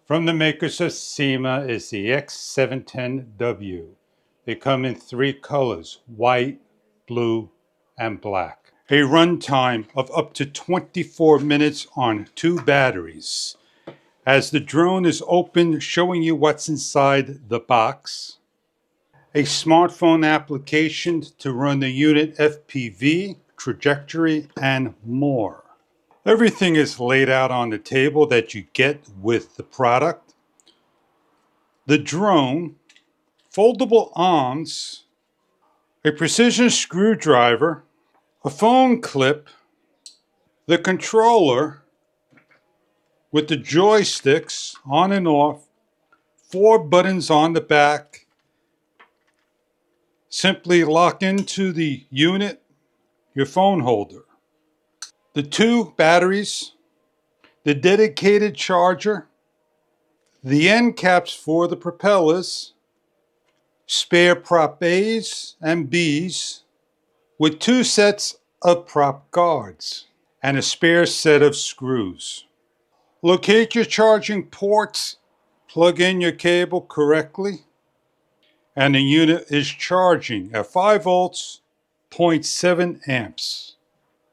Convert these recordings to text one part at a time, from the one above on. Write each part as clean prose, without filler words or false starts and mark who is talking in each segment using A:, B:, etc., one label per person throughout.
A: From the makers of SYMA is the X710W. They come in 3 colors, white, blue, and black. A runtime of up to 24 minutes on 2 batteries. As the drone is open, showing you what's inside the box. A smartphone application to run the unit FPV, trajectory, and more. Everything is laid out on the table that you get with the product. The drone, foldable arms, a precision screwdriver, a phone clip, the controller with the joysticks on and off, 4 buttons on the back. Simply lock into the unit, your phone holder. The 2 batteries, the dedicated charger, the end caps for the propellers, spare prop A's and B's with 2 sets of prop guards and a spare set of screws. Locate your charging ports, plug in your cable correctly, and the unit is charging at 5 volts, 0.7 amps.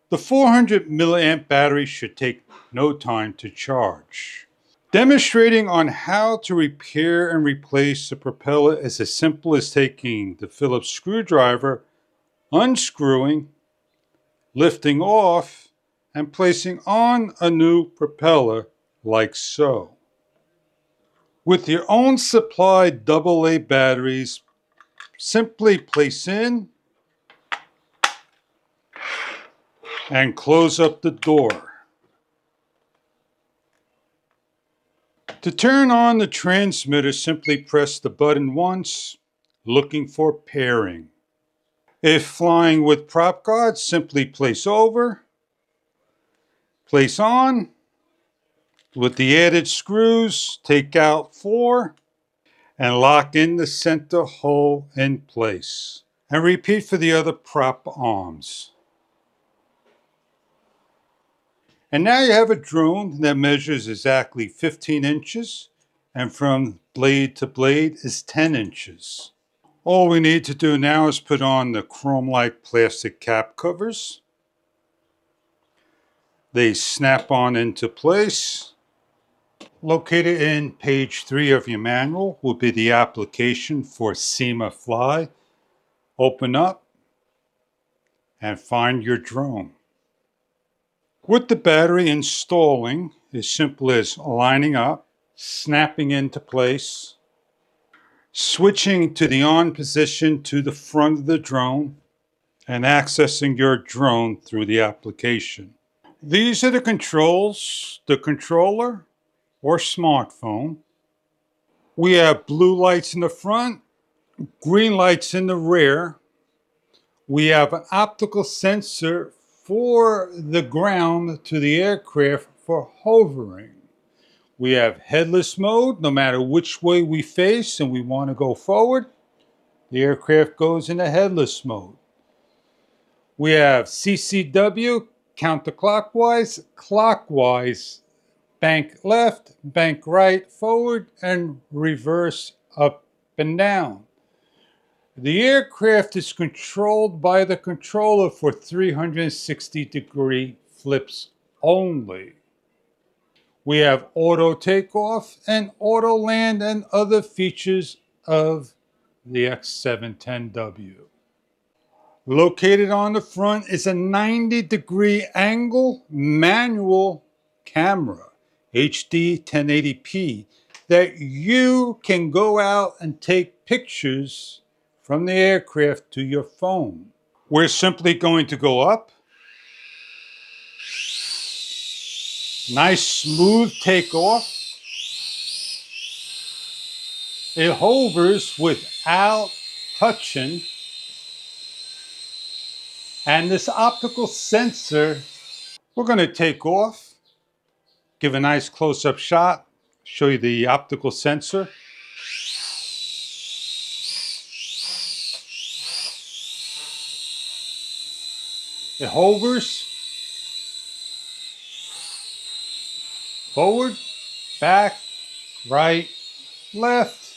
A: The 400 milliamp battery should take no time to charge. Demonstrating on how to repair and replace the propeller is as simple as taking the Phillips screwdriver, unscrewing, lifting off, and placing on a new propeller like so. With your own supplied AA batteries, simply place in and close up the door. To turn on the transmitter, simply press the button once, looking for pairing. If flying with prop guards, simply place over, place on. With the added screws, take out 4 and lock in the center hole in place. And repeat for the other prop arms. And now you have a drone that measures exactly 15 inches and from blade to blade is 10 inches. All we need to do now is put on the chrome-like plastic cap covers. They snap on into place. Located in page 3 of your manual will be the application for SYMA Fly. Open up and find your drone. With the battery installing, as simple as lining up, snapping into place, switching to the on position to the front of the drone, and accessing your drone through the application. These are the controls, the controller or smartphone. We have blue lights in the front, green lights in the rear. We have an optical sensor for the ground to the aircraft for hovering. We have headless mode, no matter which way we face and we want to go forward, the aircraft goes into headless mode. We have CCW, counterclockwise, clockwise, bank left, bank right, forward, and reverse up and down. The aircraft is controlled by the controller for 360-degree flips only. We have auto takeoff and auto land and other features of the X710W. Located on the front is a 90-degree angle manual camera, HD 1080p, that you can go out and take pictures from the aircraft to your phone. We're simply going to go up. Nice smooth takeoff. It hovers without touching. And this optical sensor, we're going to take off, give a nice close-up shot, show you the optical sensor. It hovers forward, back, right, left.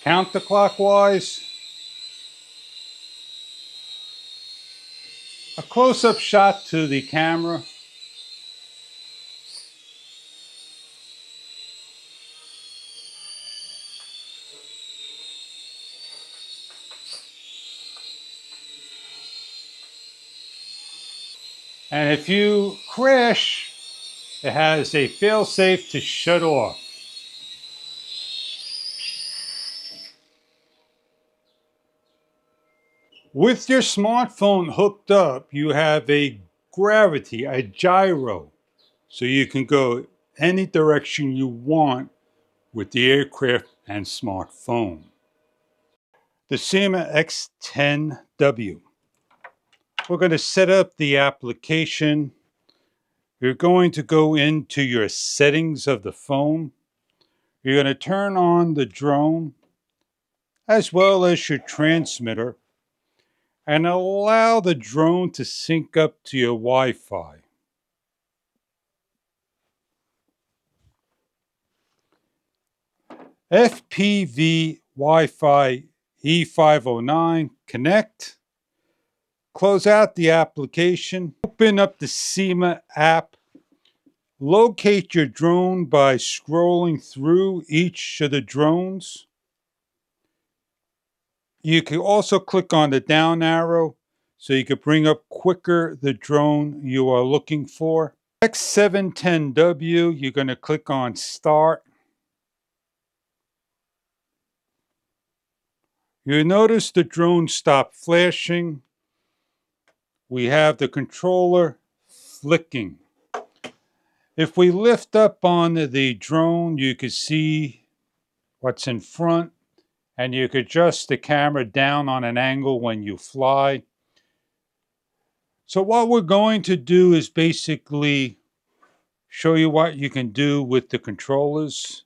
A: Counterclockwise. A close-up shot to the camera. And if you crash, it has a fail-safe to shut off. With your smartphone hooked up, you have a gravity, a gyro, so you can go any direction you want with the aircraft and smartphone. The SYMA X710W. We're going to set up the application. You're going to go into your settings of the phone. You're going to turn on the drone as well as your transmitter and allow the drone to sync up to your Wi-Fi. FPV Wi-Fi E509 connect. Close out the application. Open up the SYMA app. Locate your drone by scrolling through each of the drones. You can also click on the down arrow so you can bring up quicker the drone you are looking for. X710W, you're going to click on Start. You notice the drone stop flashing. We have the controller flicking. If we lift up on the drone, you can see what's in front, and you can adjust the camera down on an angle when you fly. So what we're going to do is basically show you what you can do with the controllers.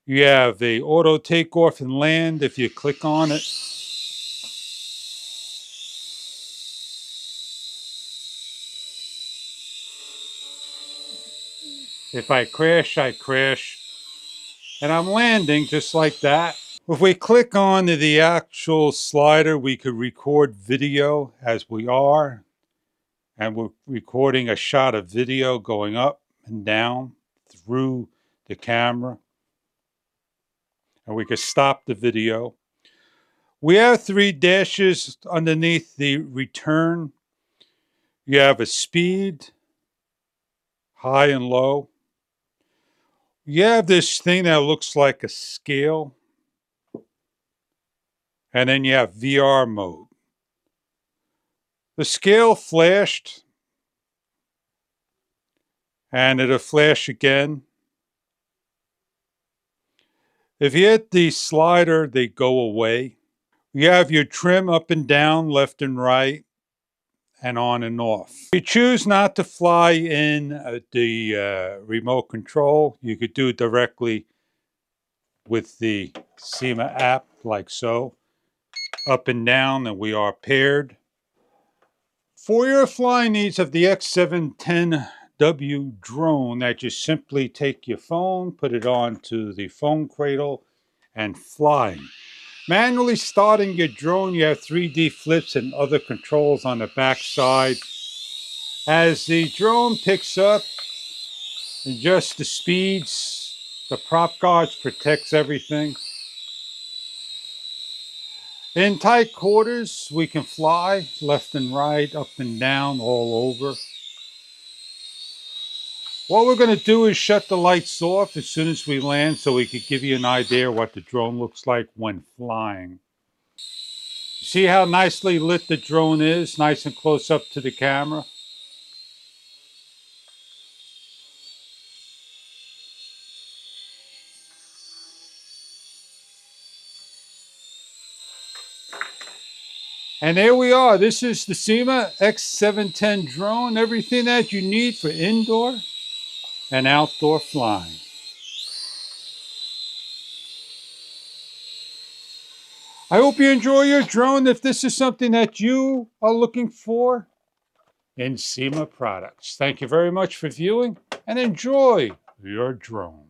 A: You have the auto takeoff and land if you click on it. If I crash, I crash. And I'm landing just like that. If we click on the actual slider, we could record video as we are. And we're recording a shot of video going up and down through the camera. And we could stop the video. We have 3 dashes underneath the return. You have a speed, high and low. You have this thing that looks like a scale. And then you have VR mode. The scale flashed. And it'll flash again. If you hit the slider, they go away. You have your trim up and down, left and right, and on and off. If you choose not to fly in the remote control, you could do it directly with the SYMA app, like so. Up and down, and we are paired. For your flying needs of the X710W drone, that you simply take your phone, put it onto the phone cradle, and flying. Manually starting your drone, you have 3D flips and other controls on the back side. As the drone picks up, adjust the speeds. The prop guards protects everything. In tight quarters, we can fly left and right, up and down, all over. What we're going to do is shut the lights off as soon as we land so we could give you an idea what the drone looks like when flying. See how nicely lit the drone is, nice and close up to the camera? And there we are. This is the SYMA X710 drone, everything that you need for indoor and outdoor flying. I hope you enjoy your drone if this is something that you are looking for in SYMA products. Thank you very much for viewing and enjoy your drone.